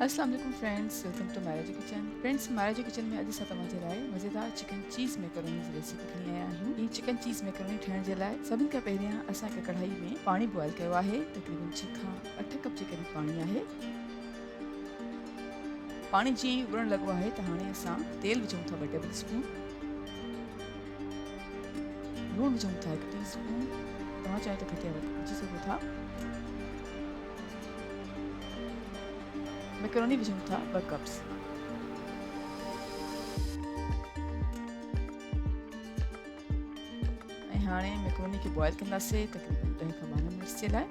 अस्सलाम वालेकुम friends, welcome to marriage kitchen. Friends, marriage kitchen में अॼु असां तव्हांजे लाइ मज़ेदार चिकन चीज़ मैकरोनी जी रेसिपी खणी आया आहियूं। ही चिकन चीज़ मैकरोनी ठाहिण जे लाइ सभिनि खां पहिरियां असां हिकु कढ़ाई में पाणी बॉयल कयो आहे। तक़रीबन 6 खां 8 कप जे क़रीब पाणी आहे। पाणी जीअं ई उबलण लॻो आहे त हाणे असां तेल विझूं था 2 टेबल स्पून, लूणु विझूं था 1 टीस्पून, तव्हां चाहियो त घटि या वधि विझी सघो था। मैकरोनी विझूं था 2 कप्स। ऐं हाणे मैकरोनी खे बॉयल कंदासीं तक़रीबन 10 खां 12 मिनट्स जे लाइ।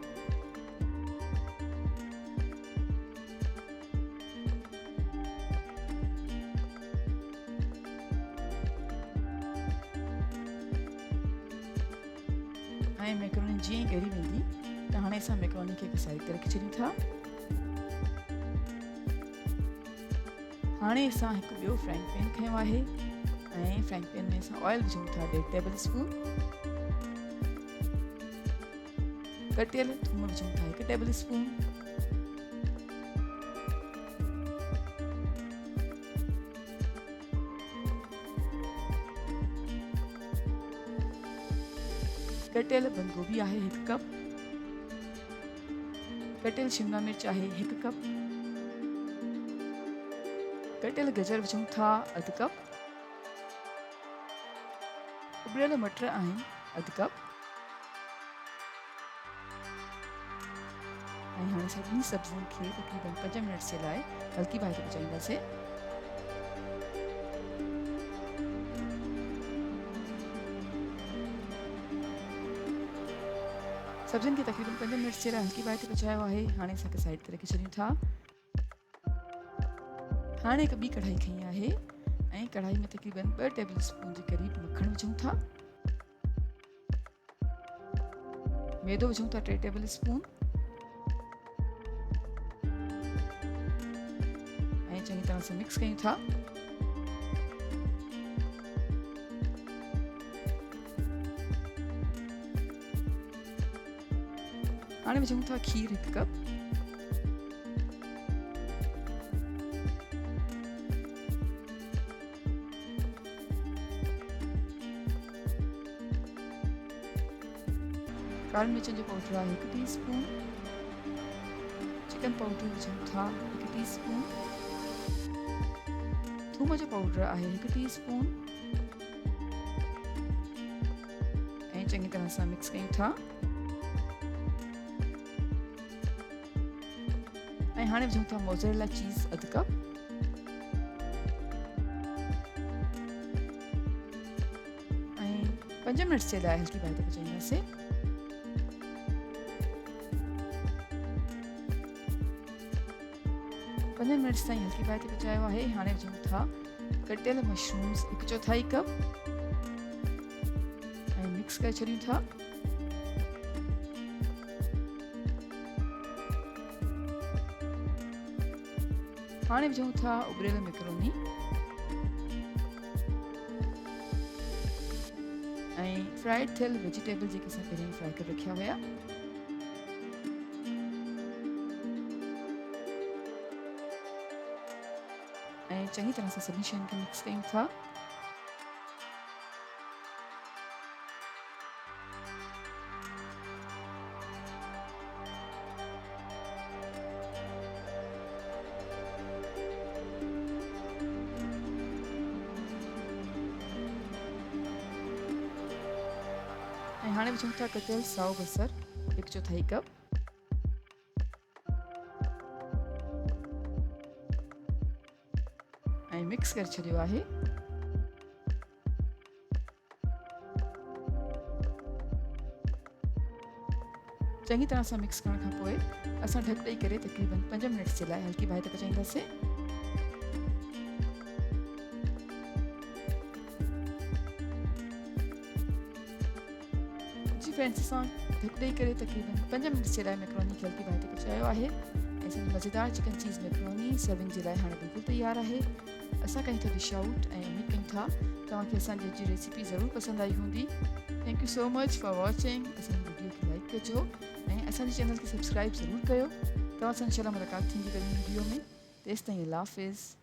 ऐं मैकरोनी जीअं ई ॻरी वेंदी त हाणे असां मैकरोनी खे हिकु साइड ते रखी छॾियूं था। हाणे असां हिकु ॿियो फ्राइंग पैन खयो आहे ऐं फ्राइंग पैन में असां ऑयल विझूं था 1.5 टेबल स्पून। कटियल थूम विझूं था 1 टेबल स्पून। कटियल बंद गोभी आहे 1 कप। कटियल शिमला मिर्च आहे 1 कप। कटियल गजर विझूं था 1/2 कप। उबलियल मटर आहिनि 1/2 कप। ऐं हाणे सभिनी सब्जियुनि खे तक़रीबन 5 मिनट जे लाइ हल्की बाहि ते पचाईंदासीं। सब्जियुनि खे तक़रीबन 5 मिनट जे लाइ हल्की बाहि ते पचायो आहे। हाणे असांखे साइड ते रखी छॾियूं था। हाणे हिकु ॿी कढ़ाई खई आहे ऐं कढ़ाई में तक़रीबन 2 टेबल स्पून जे क़रीब मखण विझूं था। मैदो विझूं था 3 टेबल स्पून ऐं चङी तरह सां मिक्स कयूं था। हाणे विझूं था खीर 1 कप। काली मिर्चनि जो पाउडर आहे 1 टीस्पून। चिकन पाउडर विझूं था 1 टीस्पून। थूम जो पाउडर आहे 1 टीस्पून ऐं चङी तरह सां मिक्स कयूं था। ऐं हाणे विझूं था मोज़रेला चीज़ 1/2 कप। ऐं 5 मिनट जे लाइ हल्की बाहि ते पचाईंदासीं। 5 मिनट ताईं हल्की बाहि ते पचायो आहे। हाणे विझूं था कटियल मशरूम्स 1/4 कप ऐं मिक्स करे छॾियूं था। हाणे विझूं था उबरियल मैकरोनी ऐं फ्राइड थियल वेजिटेबल जेके असां पहिरियों फ्राई करे रखिया हुया। ऐं चङी तरह सां सभिनी शयुनि खे मिक्स कयूं था। ऐं हाणे विझूं था कटियल साओ बसर 1/4 कप ऐं मिक्स करे छॾियो आहे। चङी तरह सां मिक्स करण खां पोइ असां ढक ॾेई करे तक़रीबन 5 मिनट जे लाइ हल्की बाहि ते पचाईंदासीं। जी फ्रेंड्स, असां ढक ॾेई करे तक़रीबन 5 मिनट जे लाइ मैकरोनी खे हल्की बाहि ते पचायो आहे ऐं असांजी मज़ेदार चिकन चीज़ मैकरोनी सर्विंग जे लाइ हाणे बिल्कुलु तयारु आहे। असां कयूं था डिश आउट ऐं उमेद कयूं था तव्हांखे असांजी अॼु जी रेसिपी ज़रूरु पसंदि आई हूंदी। Thank you so much for watching. असांजी वीडियो खे लाइक कजो ऐं असांजे चैनल खे सब्सक्राइब ज़रूरु कयो। तव्हां सां इंशाल्लाह मुलाक़ात थींदी कल वीडियो में। तेसिताईं अल्लाह हाफ़िज़।